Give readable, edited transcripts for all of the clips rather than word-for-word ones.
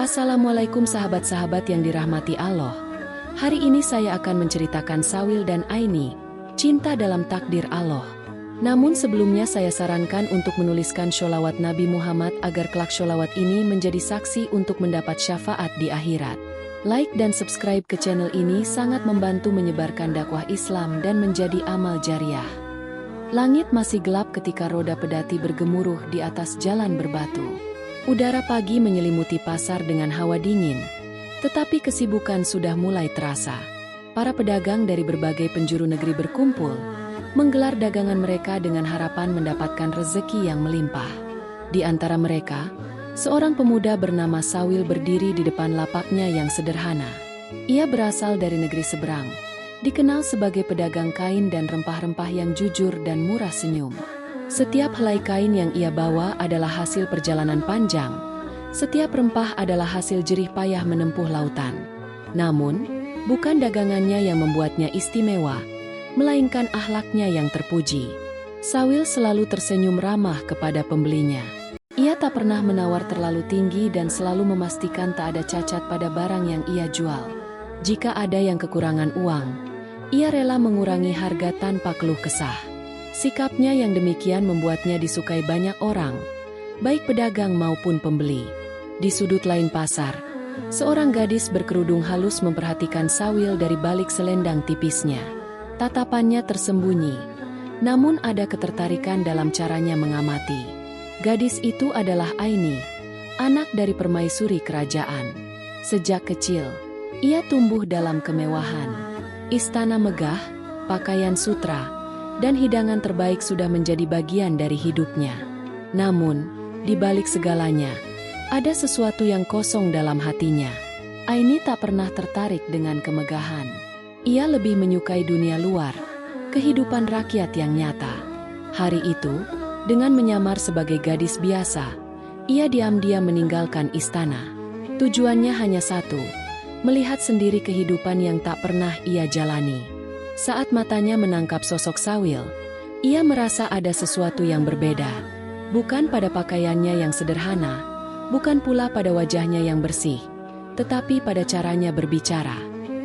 Assalamualaikum sahabat-sahabat yang dirahmati Allah. Hari ini saya akan menceritakan Sawil dan Aini, cinta dalam takdir Allah. Namun sebelumnya saya sarankan untuk menuliskan sholawat Nabi Muhammad agar kelak sholawat ini menjadi saksi untuk mendapat syafaat di akhirat. Like dan subscribe ke channel ini sangat membantu menyebarkan dakwah Islam dan menjadi amal jariah. Langit masih gelap ketika roda pedati bergemuruh di atas jalan berbatu. Udara pagi menyelimuti pasar dengan hawa dingin, tetapi kesibukan sudah mulai terasa. Para pedagang dari berbagai penjuru negeri berkumpul, menggelar dagangan mereka dengan harapan mendapatkan rezeki yang melimpah. Di antara mereka, seorang pemuda bernama Sawil berdiri di depan lapaknya yang sederhana. Ia berasal dari negeri seberang, dikenal sebagai pedagang kain dan rempah-rempah yang jujur dan murah senyum. Setiap helai kain yang ia bawa adalah hasil perjalanan panjang. Setiap rempah adalah hasil jerih payah menempuh lautan. Namun, bukan dagangannya yang membuatnya istimewa, melainkan akhlaknya yang terpuji. Sawil selalu tersenyum ramah kepada pembelinya. Ia tak pernah menawar terlalu tinggi dan selalu memastikan tak ada cacat pada barang yang ia jual. Jika ada yang kekurangan uang, ia rela mengurangi harga tanpa keluh kesah. Sikapnya yang demikian membuatnya disukai banyak orang, baik pedagang maupun pembeli. Di sudut lain pasar, seorang gadis berkerudung halus memperhatikan Sawil dari balik selendang tipisnya. Tatapannya tersembunyi, namun ada ketertarikan dalam caranya mengamati. Gadis itu adalah Aini, anak dari permaisuri kerajaan. Sejak kecil, ia tumbuh dalam kemewahan. Istana megah, pakaian sutra, dan hidangan terbaik sudah menjadi bagian dari hidupnya. Namun, di balik segalanya, ada sesuatu yang kosong dalam hatinya. Aini tak pernah tertarik dengan kemegahan. Ia lebih menyukai dunia luar, kehidupan rakyat yang nyata. Hari itu, dengan menyamar sebagai gadis biasa, ia diam-diam meninggalkan istana. Tujuannya hanya satu, melihat sendiri kehidupan yang tak pernah ia jalani. Saat matanya menangkap sosok Sawil, ia merasa ada sesuatu yang berbeda. Bukan pada pakaiannya yang sederhana, bukan pula pada wajahnya yang bersih, tetapi pada caranya berbicara.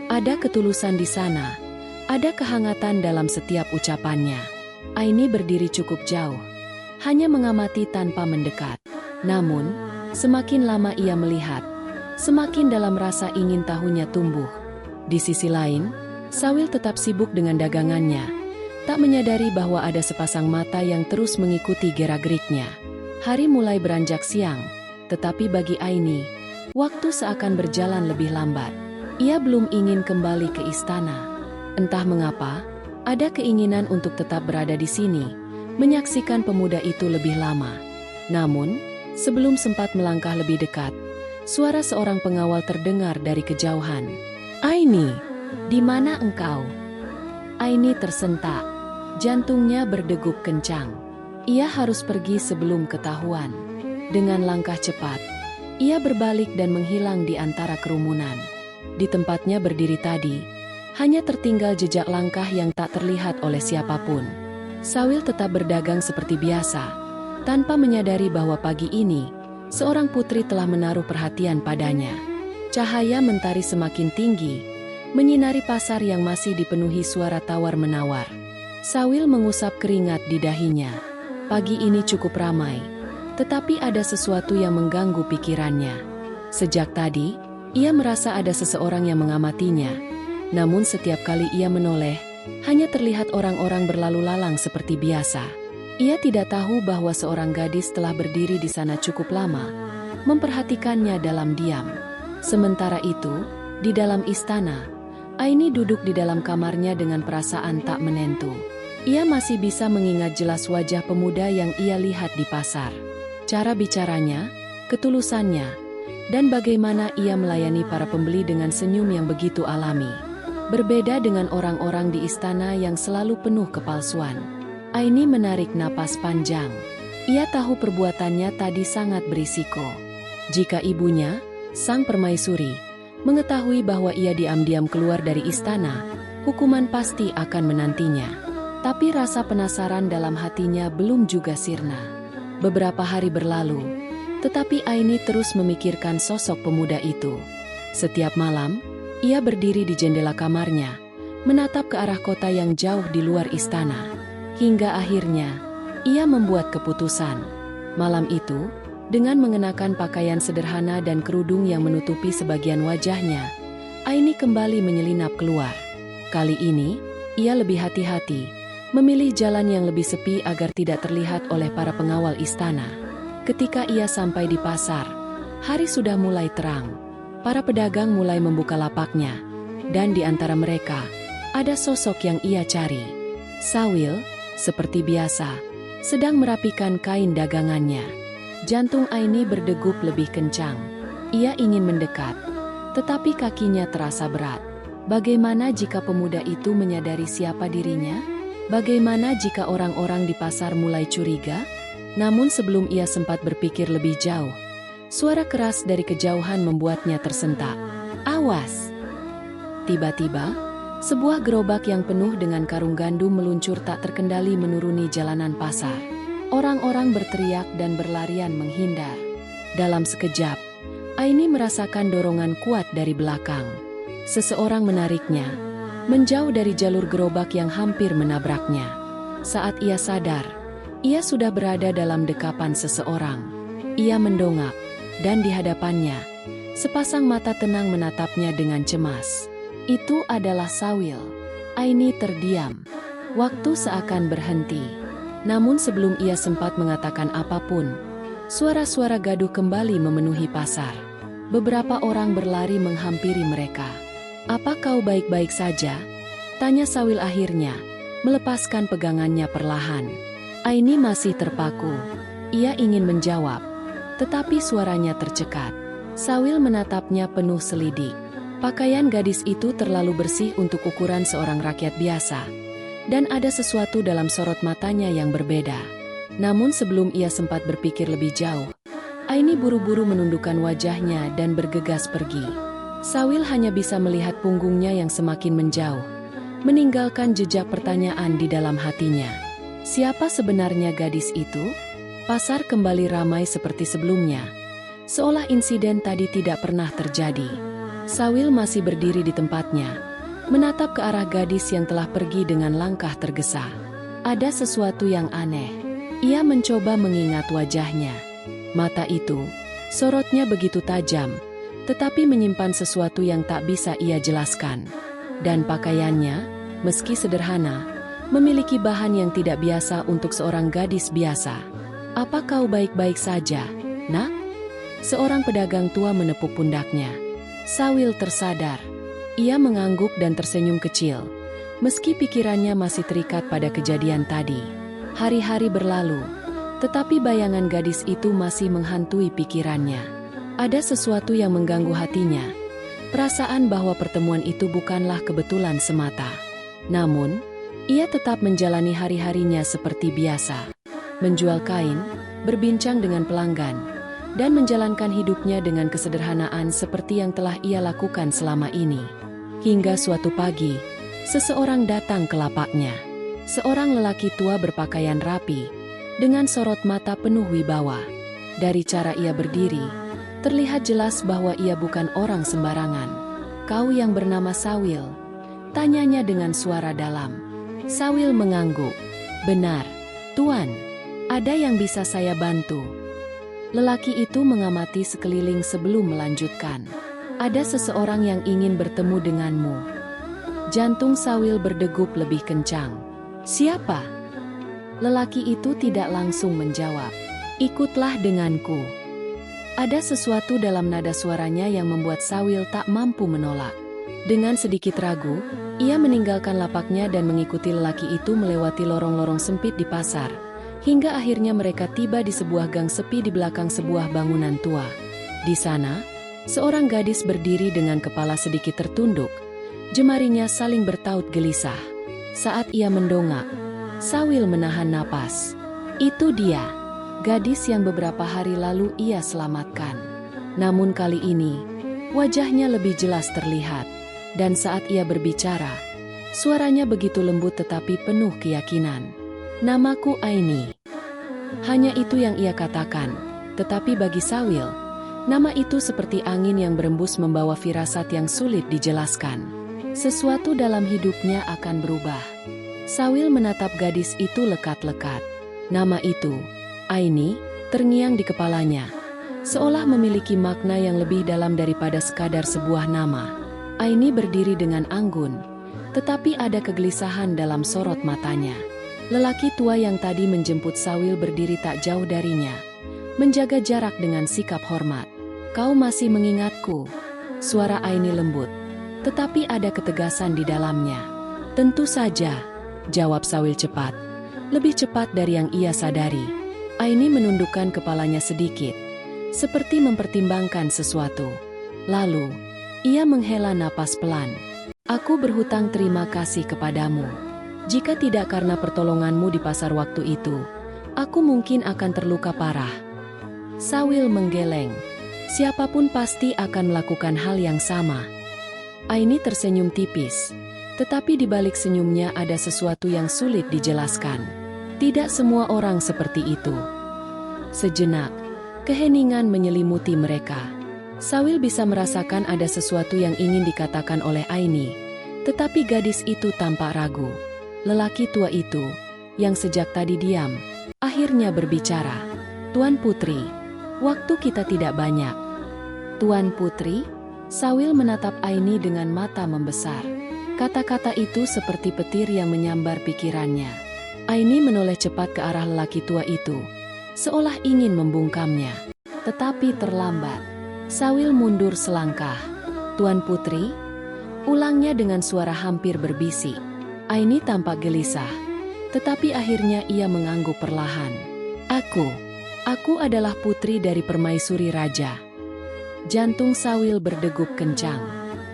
Ada ketulusan di sana, ada kehangatan dalam setiap ucapannya. Aini berdiri cukup jauh, hanya mengamati tanpa mendekat. Namun, semakin lama ia melihat, semakin dalam rasa ingin tahunya tumbuh. Di sisi lain, Sawil tetap sibuk dengan dagangannya, tak menyadari bahwa ada sepasang mata yang terus mengikuti gerak-geriknya. Hari mulai beranjak siang, tetapi bagi Aini, waktu seakan berjalan lebih lambat. Ia belum ingin kembali ke istana. Entah mengapa, ada keinginan untuk tetap berada di sini, menyaksikan pemuda itu lebih lama. Namun, sebelum sempat melangkah lebih dekat, suara seorang pengawal terdengar dari kejauhan. "Aini, di mana engkau?" Aini tersentak, jantungnya berdegup kencang. Ia harus pergi sebelum ketahuan. Dengan langkah cepat, ia berbalik dan menghilang di antara kerumunan. Di tempatnya berdiri tadi, hanya tertinggal jejak langkah yang tak terlihat oleh siapapun. Sawil tetap berdagang seperti biasa, tanpa menyadari bahwa pagi ini, seorang putri telah menaruh perhatian padanya. Cahaya mentari semakin tinggi, menyinari pasar yang masih dipenuhi suara tawar-menawar. Sawil mengusap keringat di dahinya. Pagi ini cukup ramai, tetapi ada sesuatu yang mengganggu pikirannya. Sejak tadi, ia merasa ada seseorang yang mengamatinya. Namun setiap kali ia menoleh, hanya terlihat orang-orang berlalu lalang seperti biasa. Ia tidak tahu bahwa seorang gadis telah berdiri di sana cukup lama, memperhatikannya dalam diam. Sementara itu, di dalam istana, Aini duduk di dalam kamarnya dengan perasaan tak menentu. Ia masih bisa mengingat jelas wajah pemuda yang ia lihat di pasar. Cara bicaranya, ketulusannya, dan bagaimana ia melayani para pembeli dengan senyum yang begitu alami. Berbeda dengan orang-orang di istana yang selalu penuh kepalsuan. Aini menarik napas panjang. Ia tahu perbuatannya tadi sangat berisiko. Jika ibunya, sang permaisuri, mengetahui bahwa ia diam-diam keluar dari istana, hukuman pasti akan menantinya. Tapi rasa penasaran dalam hatinya belum juga sirna. Beberapa hari berlalu, Tetapi Aini terus memikirkan sosok pemuda itu. Setiap malam, ia berdiri di jendela kamarnya, menatap ke arah kota yang jauh di luar istana. Hingga akhirnya, ia membuat keputusan. Malam itu, dengan mengenakan pakaian sederhana dan kerudung yang menutupi sebagian wajahnya, Aini kembali menyelinap keluar. Kali ini, ia lebih hati-hati, memilih jalan yang lebih sepi agar tidak terlihat oleh para pengawal istana. Ketika ia sampai di pasar, hari sudah mulai terang. Para pedagang mulai membuka lapaknya, dan di antara mereka, ada sosok yang ia cari. Sawil, seperti biasa, sedang merapikan kain dagangannya. Jantung Aini berdegup lebih kencang. Ia ingin mendekat, tetapi kakinya terasa berat. Bagaimana jika pemuda itu menyadari siapa dirinya? Bagaimana jika orang-orang di pasar mulai curiga? Namun sebelum ia sempat berpikir lebih jauh, suara keras dari kejauhan membuatnya tersentak. Awas! Tiba-tiba, sebuah gerobak yang penuh dengan karung gandum meluncur tak terkendali menuruni jalanan pasar. Orang-orang berteriak dan berlarian menghindar. Dalam sekejap, Aini merasakan dorongan kuat dari belakang. Seseorang menariknya, menjauh dari jalur gerobak yang hampir menabraknya. Saat ia sadar, ia sudah berada dalam dekapan seseorang. Ia mendongak, dan di hadapannya, sepasang mata tenang menatapnya dengan cemas. Itu adalah Sawil. Aini terdiam. Waktu seakan berhenti. Namun sebelum ia sempat mengatakan apapun, suara-suara gaduh kembali memenuhi pasar. Beberapa orang berlari menghampiri mereka. "Apa kau baik-baik saja?" tanya Sawil akhirnya, melepaskan pegangannya perlahan. Aini masih terpaku. Ia ingin menjawab, tetapi suaranya tercekat. Sawil menatapnya penuh selidik. Pakaian gadis itu terlalu bersih untuk ukuran seorang rakyat biasa. Dan ada sesuatu dalam sorot matanya yang berbeda. Namun sebelum ia sempat berpikir lebih jauh, Aini buru-buru menundukkan wajahnya dan bergegas pergi. Sawil hanya bisa melihat punggungnya yang semakin menjauh, meninggalkan jejak pertanyaan di dalam hatinya. Siapa sebenarnya gadis itu? Pasar kembali ramai seperti sebelumnya, seolah insiden tadi tidak pernah terjadi. Sawil masih berdiri di tempatnya, menatap ke arah gadis yang telah pergi dengan langkah tergesa. Ada sesuatu yang aneh. Ia mencoba mengingat wajahnya. Mata itu, sorotnya begitu tajam, tetapi menyimpan sesuatu yang tak bisa ia jelaskan. Dan pakaiannya, meski sederhana, memiliki bahan yang tidak biasa untuk seorang gadis biasa. "Apa kau baik-baik saja, nak?" Seorang pedagang tua menepuk pundaknya. Sawil tersadar. Ia mengangguk dan tersenyum kecil, meski pikirannya masih terikat pada kejadian tadi. Hari-hari berlalu, tetapi bayangan gadis itu masih menghantui pikirannya. Ada sesuatu yang mengganggu hatinya, perasaan bahwa pertemuan itu bukanlah kebetulan semata. Namun, ia tetap menjalani hari-harinya seperti biasa. Menjual kain, berbincang dengan pelanggan, dan menjalankan hidupnya dengan kesederhanaan seperti yang telah ia lakukan selama ini. Hingga suatu pagi, seseorang datang ke lapaknya. Seorang lelaki tua berpakaian rapi, dengan sorot mata penuh wibawa. Dari cara ia berdiri, terlihat jelas bahwa ia bukan orang sembarangan. "Kau yang bernama Sawil?" tanyanya dengan suara dalam. Sawil mengangguk. "Benar, Tuan. Ada yang bisa saya bantu?" Lelaki itu mengamati sekeliling sebelum melanjutkan. "Ada seseorang yang ingin bertemu denganmu." Jantung Sawil berdegup lebih kencang. "Siapa?" Lelaki itu tidak langsung menjawab. "Ikutlah denganku." Ada sesuatu dalam nada suaranya yang membuat Sawil tak mampu menolak. Dengan sedikit ragu, ia meninggalkan lapaknya dan mengikuti lelaki itu melewati lorong-lorong sempit di pasar, hingga akhirnya mereka tiba di sebuah gang sepi di belakang sebuah bangunan tua. Di sana, seorang gadis berdiri dengan kepala sedikit tertunduk, jemarinya saling bertaut gelisah. Saat ia mendongak, Sawil menahan napas. Itu dia, gadis yang beberapa hari lalu ia selamatkan. Namun kali ini, wajahnya lebih jelas terlihat. Dan saat ia berbicara, suaranya begitu lembut tetapi penuh keyakinan. "Namaku Aini." Hanya itu yang ia katakan. Tetapi bagi Sawil, nama itu seperti angin yang berembus membawa firasat yang sulit dijelaskan. Sesuatu dalam hidupnya akan berubah. Sawil menatap gadis itu lekat-lekat. Nama itu, Aini, terngiang di kepalanya, seolah memiliki makna yang lebih dalam daripada sekadar sebuah nama. Aini berdiri dengan anggun, tetapi ada kegelisahan dalam sorot matanya. Lelaki tua yang tadi menjemput Sawil berdiri tak jauh darinya, menjaga jarak dengan sikap hormat. "Kau masih mengingatku?" Suara Aini lembut, tetapi ada ketegasan di dalamnya. "Tentu saja," jawab Sawil cepat, lebih cepat dari yang ia sadari. Aini menundukkan kepalanya sedikit, seperti mempertimbangkan sesuatu. Lalu, ia menghela napas pelan. "Aku berhutang terima kasih kepadamu. Jika tidak karena pertolonganmu di pasar waktu itu, aku mungkin akan terluka parah." Sawil menggeleng. Siapapun pasti akan melakukan hal yang sama. Aini tersenyum tipis, tetapi di balik senyumnya ada sesuatu yang sulit dijelaskan. Tidak semua orang seperti itu. Sejenak, keheningan menyelimuti mereka. Sawil bisa merasakan ada sesuatu yang ingin dikatakan oleh Aini, tetapi gadis itu tampak ragu. Lelaki tua itu, yang sejak tadi diam, akhirnya berbicara. "Tuan Putri, waktu kita tidak banyak." "Tuan Putri?" Sawil menatap Aini dengan mata membesar. Kata-kata itu seperti petir yang menyambar pikirannya. Aini menoleh cepat ke arah lelaki tua itu, seolah ingin membungkamnya. Tetapi terlambat. Sawil mundur selangkah. "Tuan Putri?" ulangnya dengan suara hampir berbisik. Aini tampak gelisah, tetapi akhirnya ia mengangguk perlahan. Aku adalah putri dari permaisuri raja." Jantung Sawil berdegup kencang.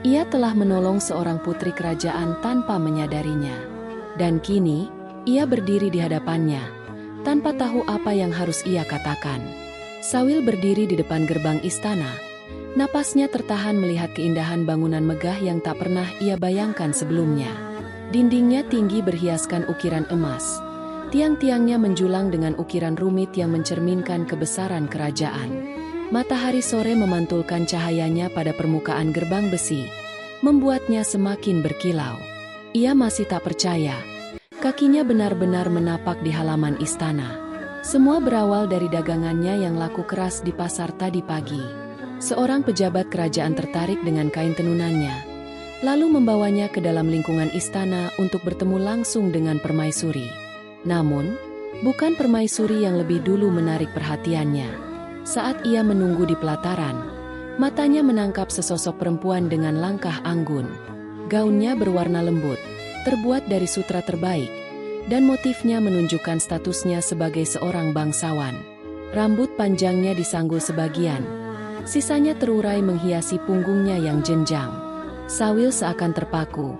Ia telah menolong seorang putri kerajaan tanpa menyadarinya. Dan kini, ia berdiri di hadapannya, tanpa tahu apa yang harus ia katakan. Sawil berdiri di depan gerbang istana. Napasnya tertahan melihat keindahan bangunan megah yang tak pernah ia bayangkan sebelumnya. Dindingnya tinggi berhiaskan ukiran emas. Tiang-tiangnya menjulang dengan ukiran rumit yang mencerminkan kebesaran kerajaan. Matahari sore memantulkan cahayanya pada permukaan gerbang besi, membuatnya semakin berkilau. Ia masih tak percaya. Kakinya benar-benar menapak di halaman istana. Semua berawal dari dagangannya yang laku keras di pasar tadi pagi. Seorang pejabat kerajaan tertarik dengan kain tenunannya, lalu membawanya ke dalam lingkungan istana untuk bertemu langsung dengan permaisuri. Namun, bukan permaisuri yang lebih dulu menarik perhatiannya. Saat ia menunggu di pelataran, matanya menangkap sesosok perempuan dengan langkah anggun. Gaunnya berwarna lembut, terbuat dari sutra terbaik, dan motifnya menunjukkan statusnya sebagai seorang bangsawan. Rambut panjangnya disanggul sebagian, sisanya terurai menghiasi punggungnya yang jenjang. Sawil seakan terpaku.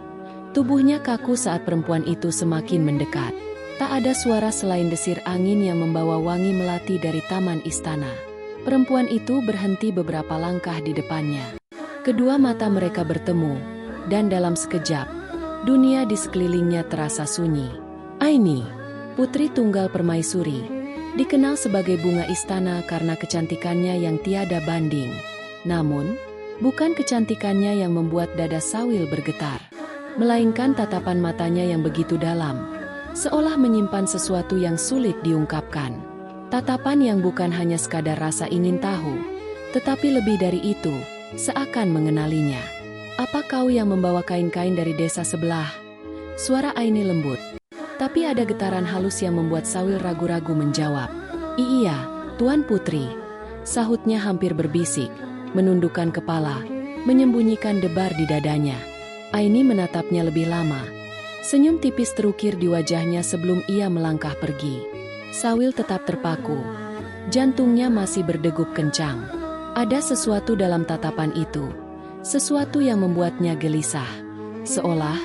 Tubuhnya kaku saat perempuan itu semakin mendekat. Tak ada suara selain desir angin yang membawa wangi melati dari taman istana. Perempuan itu berhenti beberapa langkah di depannya. Kedua mata mereka bertemu, dan dalam sekejap, dunia di sekelilingnya terasa sunyi. Aini, putri tunggal permaisuri, dikenal sebagai bunga istana karena kecantikannya yang tiada banding. Namun, bukan kecantikannya yang membuat dada Sawil bergetar, melainkan tatapan matanya yang begitu dalam, seolah menyimpan sesuatu yang sulit diungkapkan. Tatapan yang bukan hanya sekadar rasa ingin tahu, tetapi lebih dari itu, seakan mengenalinya. "Apa kau yang membawa kain-kain dari desa sebelah?" Suara Aini lembut, tapi ada getaran halus yang membuat Sawil ragu-ragu menjawab. "Iya, Tuan Putri," sahutnya hampir berbisik, menundukkan kepala, menyembunyikan debar di dadanya. Aini menatapnya lebih lama. Senyum tipis terukir di wajahnya sebelum ia melangkah pergi. Sawil tetap terpaku. Jantungnya masih berdegup kencang. Ada sesuatu dalam tatapan itu, sesuatu yang membuatnya gelisah. Seolah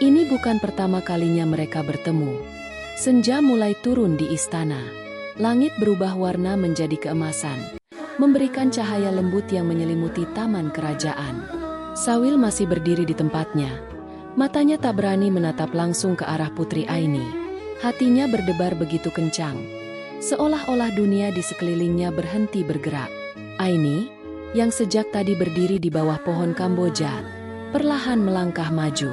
ini bukan pertama kalinya mereka bertemu. Senja mulai turun di istana. Langit berubah warna menjadi keemasan, memberikan cahaya lembut yang menyelimuti taman kerajaan. Sawil masih berdiri di tempatnya. Matanya tak berani menatap langsung ke arah Putri Aini. Hatinya berdebar begitu kencang, Seolah-olah dunia di sekelilingnya berhenti bergerak. Aini, yang sejak tadi berdiri di bawah pohon Kamboja, perlahan melangkah maju.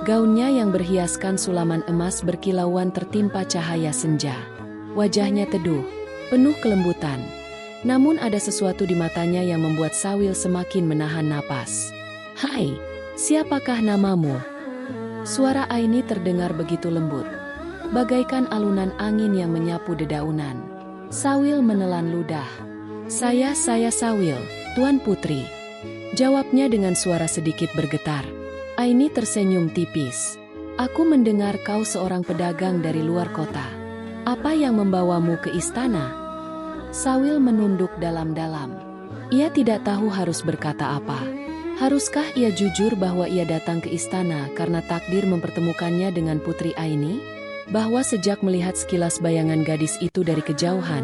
Gaunnya yang berhiaskan sulaman emas berkilauan tertimpa cahaya senja. Wajahnya teduh, penuh kelembutan. Namun ada sesuatu di matanya yang membuat Sawil semakin menahan napas. "Hai, siapakah namamu?" Suara Aini terdengar begitu lembut, bagaikan alunan angin yang menyapu dedaunan. Sawil menelan ludah. Saya Sawil, Tuan Putri," jawabnya dengan suara sedikit bergetar. Aini tersenyum tipis. "Aku mendengar kau seorang pedagang dari luar kota. Apa yang membawamu ke istana?" Sawil menunduk dalam-dalam. Ia tidak tahu harus berkata apa. Haruskah ia jujur bahwa ia datang ke istana karena takdir mempertemukannya dengan Putri Aini? Bahwa sejak melihat sekilas bayangan gadis itu dari kejauhan,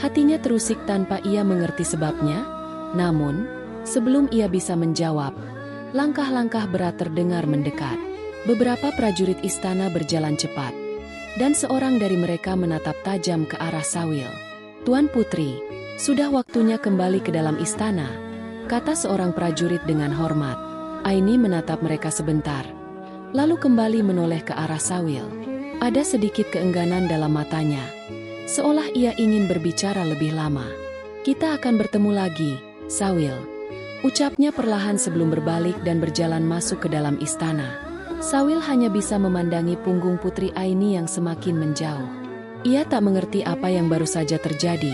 hatinya terusik tanpa ia mengerti sebabnya? Namun, sebelum ia bisa menjawab, langkah-langkah berat terdengar mendekat. Beberapa prajurit istana berjalan cepat, dan seorang dari mereka menatap tajam ke arah Sawil. "Tuan Putri, sudah waktunya kembali ke dalam istana," kata seorang prajurit dengan hormat. Aini menatap mereka sebentar, lalu kembali menoleh ke arah Sawil. Ada sedikit keengganan dalam matanya, seolah ia ingin berbicara lebih lama. "Kita akan bertemu lagi, Sawil," ucapnya perlahan sebelum berbalik dan berjalan masuk ke dalam istana. Sawil hanya bisa memandangi punggung Putri Aini yang semakin menjauh. Ia tak mengerti apa yang baru saja terjadi,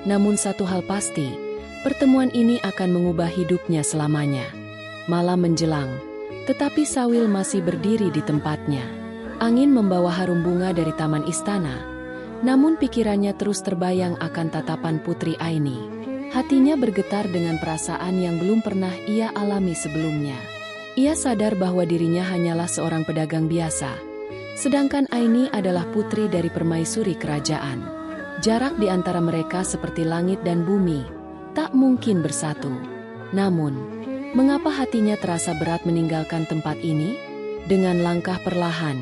namun satu hal pasti, pertemuan ini akan mengubah hidupnya selamanya. Malam menjelang, tetapi Sawil masih berdiri di tempatnya. Angin membawa harum bunga dari taman istana, namun pikirannya terus terbayang akan tatapan Putri Aini. Hatinya bergetar dengan perasaan yang belum pernah ia alami sebelumnya. Ia sadar bahwa dirinya hanyalah seorang pedagang biasa, sedangkan Aini adalah putri dari permaisuri kerajaan. Jarak di antara mereka seperti langit dan bumi, tak mungkin bersatu. Namun, mengapa hatinya terasa berat meninggalkan tempat ini? Dengan langkah perlahan,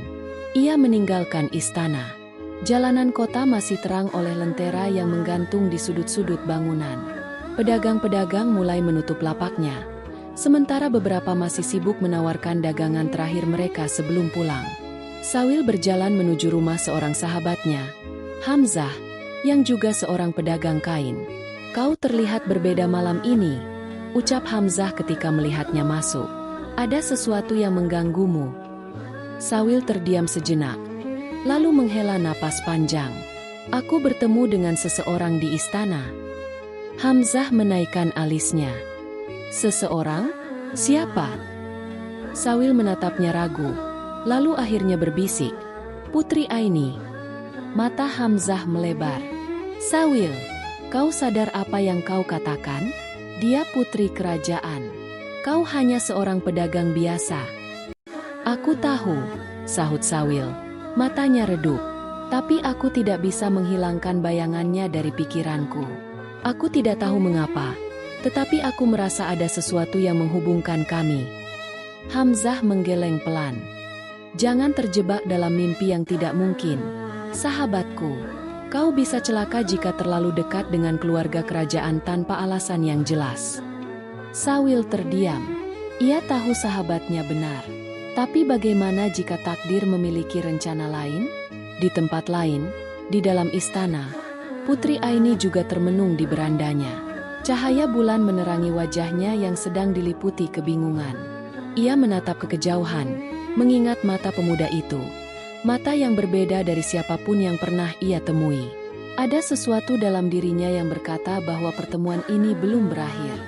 ia meninggalkan istana. Jalanan kota masih terang oleh lentera yang menggantung di sudut-sudut bangunan. Pedagang-pedagang mulai menutup lapaknya, sementara beberapa masih sibuk menawarkan dagangan terakhir mereka sebelum pulang. Sawil berjalan menuju rumah seorang sahabatnya, Hamzah, yang juga seorang pedagang kain. "Kau terlihat berbeda malam ini," ucap Hamzah ketika melihatnya masuk. "Ada sesuatu yang mengganggumu?" Sawil terdiam sejenak, lalu menghela napas panjang. "Aku bertemu dengan seseorang di istana." Hamzah menaikkan alisnya. "Seseorang? Siapa?" Sawil menatapnya ragu, lalu akhirnya berbisik, "Putri Aini." Mata Hamzah melebar. "Sawil, kau sadar apa yang kau katakan? Dia putri kerajaan. Kau hanya seorang pedagang biasa." "Aku tahu," sahut Sawil. Matanya redup. "Tapi aku tidak bisa menghilangkan bayangannya dari pikiranku. Aku tidak tahu mengapa, tetapi aku merasa ada sesuatu yang menghubungkan kami." Hamzah menggeleng pelan. "Jangan terjebak dalam mimpi yang tidak mungkin, sahabatku. Kau bisa celaka jika terlalu dekat dengan keluarga kerajaan tanpa alasan yang jelas." Sawil terdiam. Ia tahu sahabatnya benar. Tapi bagaimana jika takdir memiliki rencana lain? Di tempat lain, di dalam istana, Putri Aini juga termenung di berandanya. Cahaya bulan menerangi wajahnya yang sedang diliputi kebingungan. Ia menatap ke kejauhan, mengingat mata pemuda itu. Mata yang berbeda dari siapapun yang pernah ia temui. Ada sesuatu dalam dirinya yang berkata bahwa pertemuan ini belum berakhir.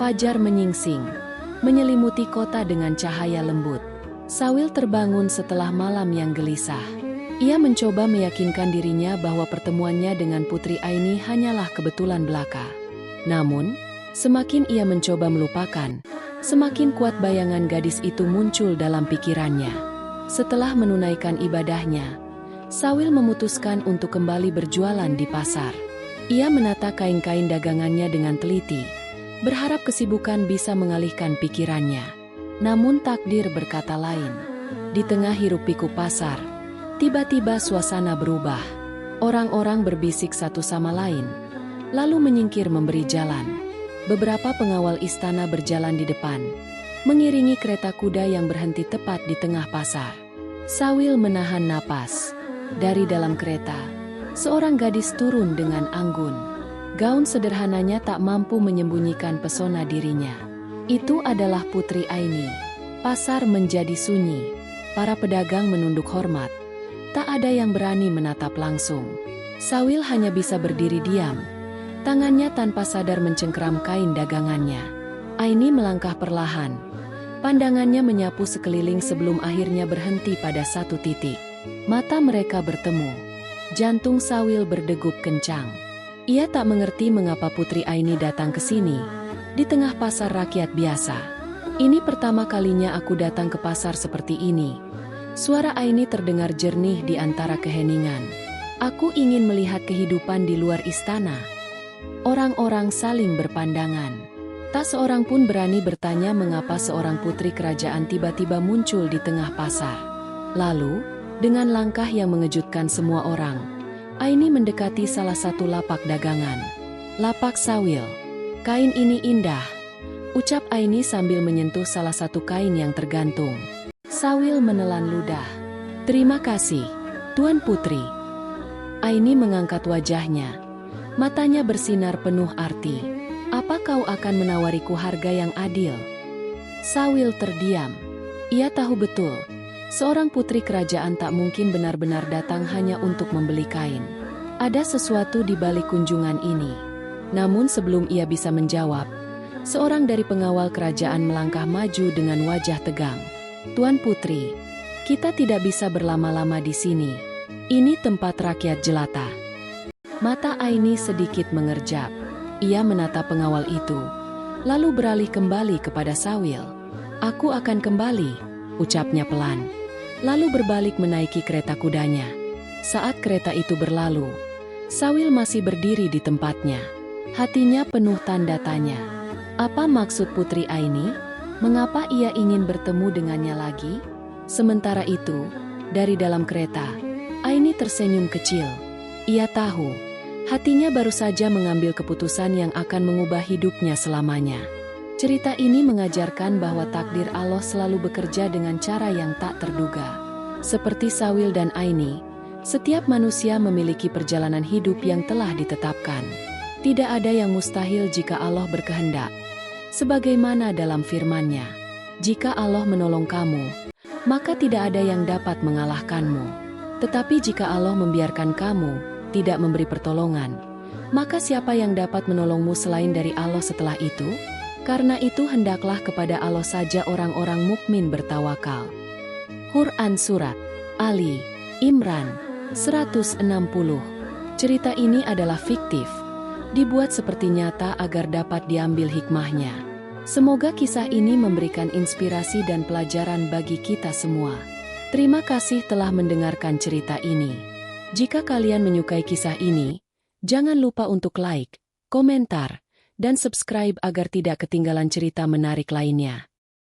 Fajar menyingsing, menyelimuti kota dengan cahaya lembut. Sawil terbangun setelah malam yang gelisah. Ia mencoba meyakinkan dirinya bahwa pertemuannya dengan Putri Aini hanyalah kebetulan belaka. Namun, semakin ia mencoba melupakan, semakin kuat bayangan gadis itu muncul dalam pikirannya. Setelah menunaikan ibadahnya, Sawil memutuskan untuk kembali berjualan di pasar. Ia menata kain-kain dagangannya dengan teliti, berharap kesibukan bisa mengalihkan pikirannya. Namun takdir berkata lain. Di tengah hiruk-pikuk pasar, tiba-tiba suasana berubah. Orang-orang berbisik satu sama lain, lalu menyingkir memberi jalan. Beberapa pengawal istana berjalan di depan, mengiringi kereta kuda yang berhenti tepat di tengah pasar. Sawil menahan napas. Dari dalam kereta, seorang gadis turun dengan anggun. Gaun sederhananya tak mampu menyembunyikan pesona dirinya. Itu adalah Putri Aini. Pasar menjadi sunyi. Para pedagang menunduk hormat. Tak ada yang berani menatap langsung. Sawil hanya bisa berdiri diam. Tangannya tanpa sadar mencengkeram kain dagangannya. Aini melangkah perlahan. Pandangannya menyapu sekeliling sebelum akhirnya berhenti pada satu titik. Mata mereka bertemu. Jantung Sawil berdegup kencang. Ia tak mengerti mengapa Putri Aini datang ke sini, di tengah pasar rakyat biasa. Ini pertama kalinya aku datang ke pasar seperti ini. Suara Aini terdengar jernih di antara keheningan. Aku ingin melihat kehidupan di luar istana. Orang-orang saling berpandangan. Tak seorang pun berani bertanya mengapa seorang putri kerajaan tiba-tiba muncul di tengah pasar. Lalu, dengan langkah yang mengejutkan semua orang, Aini mendekati salah satu lapak dagangan. Lapak Sawil. Kain ini indah, ucap Aini sambil menyentuh salah satu kain yang tergantung. Sawil menelan ludah. Terima kasih, Tuan Putri. Aini mengangkat wajahnya. Matanya bersinar penuh arti. Apa kau akan menawariku harga yang adil? Sawil terdiam. Ia tahu betul, seorang putri kerajaan tak mungkin benar-benar datang hanya untuk membeli kain. Ada sesuatu di balik kunjungan ini. Namun sebelum ia bisa menjawab, seorang dari pengawal kerajaan melangkah maju dengan wajah tegang. Tuan Putri, kita tidak bisa berlama-lama di sini. Ini tempat rakyat jelata. Mata Aini sedikit mengerjap. Ia menatap pengawal itu, lalu beralih kembali kepada Sawil. Aku akan kembali, ucapnya pelan. Lalu berbalik menaiki kereta kudanya. Saat kereta itu berlalu, Sawil masih berdiri di tempatnya. Hatinya penuh tanda tanya. Apa maksud Putri Aini? Mengapa ia ingin bertemu dengannya lagi? Sementara itu, dari dalam kereta, Aini tersenyum kecil. Ia tahu, hatinya baru saja mengambil keputusan yang akan mengubah hidupnya selamanya. Cerita ini mengajarkan bahwa takdir Allah selalu bekerja dengan cara yang tak terduga. Seperti Sawil dan Aini, setiap manusia memiliki perjalanan hidup yang telah ditetapkan. Tidak ada yang mustahil jika Allah berkehendak. Sebagaimana dalam firman-Nya, jika Allah menolong kamu, maka tidak ada yang dapat mengalahkanmu. Tetapi jika Allah membiarkan kamu tidak memberi pertolongan, maka siapa yang dapat menolongmu selain dari Allah setelah itu? Karena itu hendaklah kepada Allah saja orang-orang mukmin bertawakal. Quran Surat Ali Imran 160. Cerita ini adalah fiktif, dibuat seperti nyata agar dapat diambil hikmahnya. Semoga kisah ini memberikan inspirasi dan pelajaran bagi kita semua. Terima kasih telah mendengarkan cerita ini. Jika kalian menyukai kisah ini, jangan lupa untuk like, komentar, dan subscribe agar tidak ketinggalan cerita menarik lainnya.